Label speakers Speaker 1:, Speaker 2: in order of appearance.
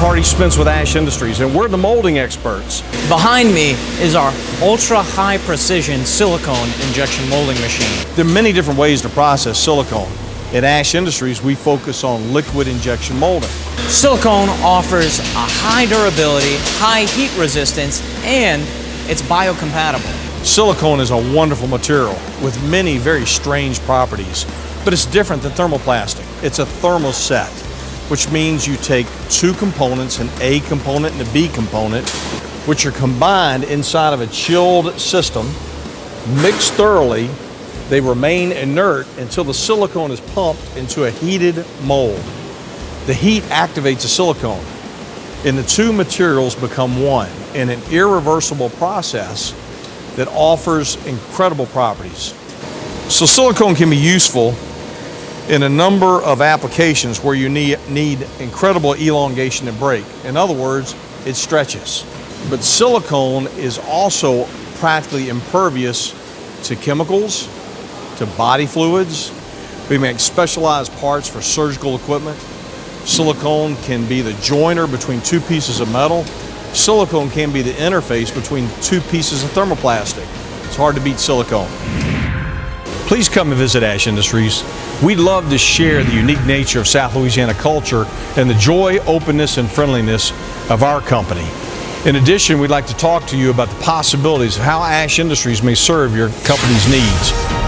Speaker 1: Hardy Spence with Ash Industries, and we're the molding experts.
Speaker 2: Behind me is our ultra-high precision silicone injection molding machine.
Speaker 1: There are many different ways to process silicone. At Ash Industries, we focus on liquid injection molding.
Speaker 2: Silicone offers a high durability, high heat resistance, and it's biocompatible.
Speaker 1: Silicone is a wonderful material with many very strange properties, but it's different than thermoplastic. It's a thermoset, which means you take two components, an A component and a B component, which are combined inside of a chilled system, mixed thoroughly. They remain inert until the silicone is pumped into a heated mold. The heat activates the silicone, and the two materials become one in an irreversible process that offers incredible properties. So silicone can be useful in a number of applications where you need incredible elongation and break. In other words, it stretches. But silicone is also practically impervious to chemicals, to body fluids. We make specialized parts for surgical equipment. Silicone can be the joiner between two pieces of metal. Silicone can be the interface between two pieces of thermoplastic. It's hard to beat silicone. Please come and visit Ash Industries. We'd love to share the unique nature of South Louisiana culture and the joy, openness, and friendliness of our company. In addition, we'd like to talk to you about the possibilities of how Ash Industries may serve your company's needs.